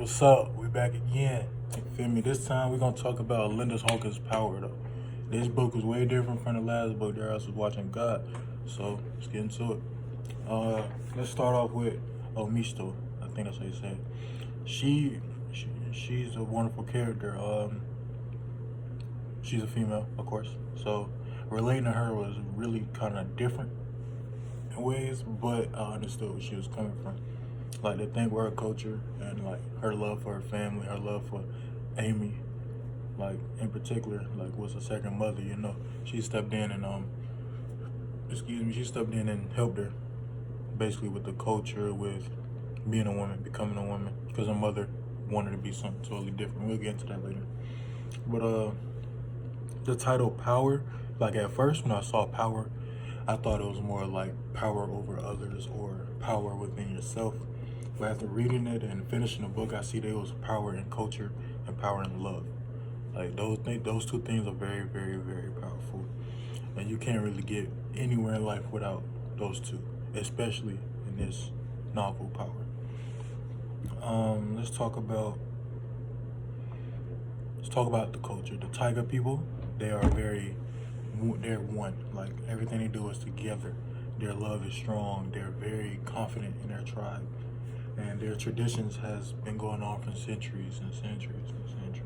What's up? We back again. You feel me? This time we're gonna talk about Linda's Hawkins' power though. This book was way different from the last book that I was watching God. So let's get into it. Let's start off with Omisto. I think that's how you say it. She's a wonderful character. She's a female, of course. So relating to her was really kind of different in ways, but I understood where she was coming from. Like the thing with her culture and like her love for her family, her love for Amy, like in particular, like was a second mother. She stepped in and she stepped in and helped her basically with the culture, with being a woman, becoming a woman, because her mother wanted to be something totally different. We'll get into that later. But the title Power, like at first when I saw Power, I thought it was more like power over others or power within yourself. But after reading it and finishing the book, I see there was power in culture and power in love. Like those two things are very, very, very powerful, and you can't really get anywhere in life without those two, especially in this novel Power. Let's talk about the culture. The Tiger people, they're one. Like everything they do is together. Their love is strong. They're very confident in their tribe, and their traditions has been going on for centuries and centuries and centuries.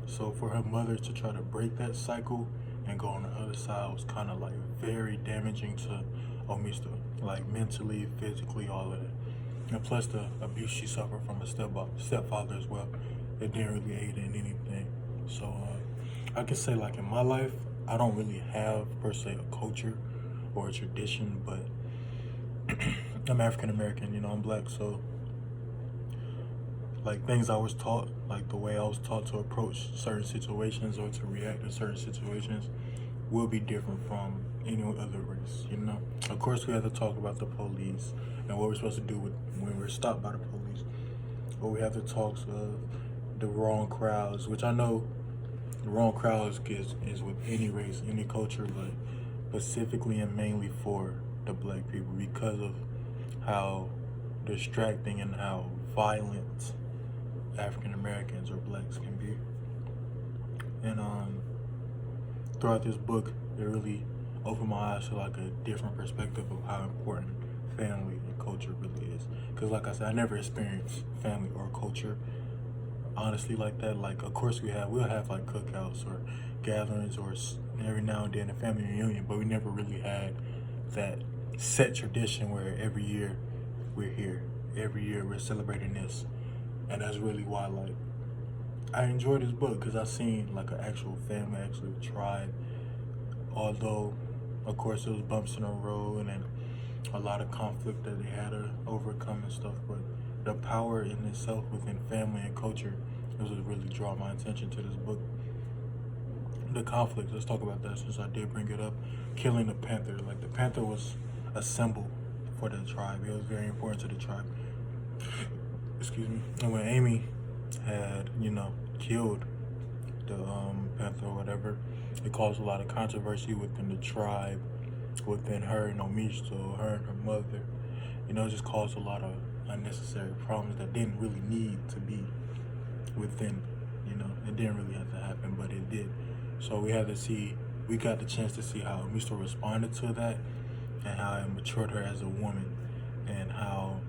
So for her mother to try to break that cycle and go on the other side was kind of like very damaging to Omista, like mentally, physically, all of that. And plus the abuse she suffered from a stepfather as well. It didn't really aid in anything. So I can say like in my life, I don't really have per se a culture or a tradition, but I'm African American, I'm black, so like things I was taught, like the way I was taught to approach certain situations or to react to certain situations will be different from any other race. Of course we have to talk about the police and what we're supposed to do when we're stopped by the police. Or we have to talk of the wrong crowds, which I know the wrong crowds is with any race, any culture, but specifically and mainly for the black people because of how distracting and how violent African Americans or blacks can be. And throughout this book, it really opened my eyes to like a different perspective of how important family and culture really is. Because like I said, I never experienced family or culture honestly like that. Like of course we'll have like cookouts or gatherings or every now and then a family reunion, but we never really had that set tradition where every year we're here, every year we're celebrating this. And that's really why like I enjoy this book, because I've seen like an actual family, actually a tribe, although of course there was bumps in the road and a lot of conflict that they had to overcome and stuff, but the power in itself within family and culture is what really draw my attention to this book. The conflict, let's talk about that since I did bring it up. Killing the panther, like the panther was a symbol for the tribe. It was very important to the tribe. Excuse me. And when Amy had, killed the panther or whatever, it caused a lot of controversy within the tribe, within her and Omisto, her and her mother. It just caused a lot of unnecessary problems that didn't really need to be within. It didn't really have to happen, but it did. So we got the chance to see how Omisto responded to that and how it matured her as a woman and how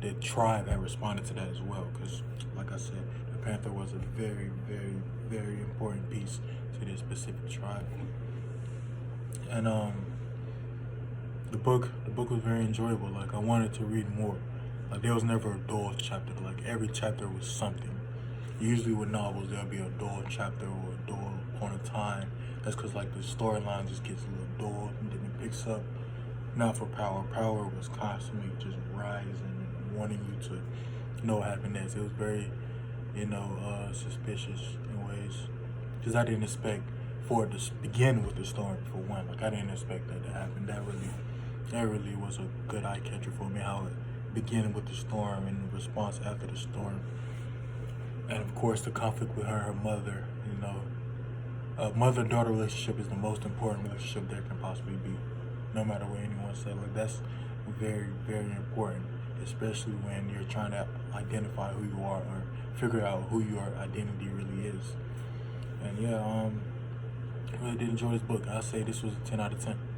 the tribe had responded to that as well. Because, like I said, the panther was a very, very, very important piece to this specific tribe. And the book was very enjoyable. Like I wanted to read more. Like there was never a dull chapter. Like every chapter was something. Usually with novels there'll be a dull chapter or a dull point of time. That's because like the storyline just gets a little dull and then it picks up. Not for Power. Power was constantly just rising and wanting you to know what happened next. It was very, suspicious in ways. Because I didn't expect for it to begin with the storm for one. Like I didn't expect that to happen. That really was a good eye catcher for me, how it began with the storm and the response after the storm. And of course the conflict with her and her mother. A mother-daughter relationship is the most important relationship there can possibly be. No matter what anyone said, like that's very, very important. especially when you're trying to identify who you are or figure out who your identity really is. And yeah, I really did enjoy this book. I say this was a 10 out of 10.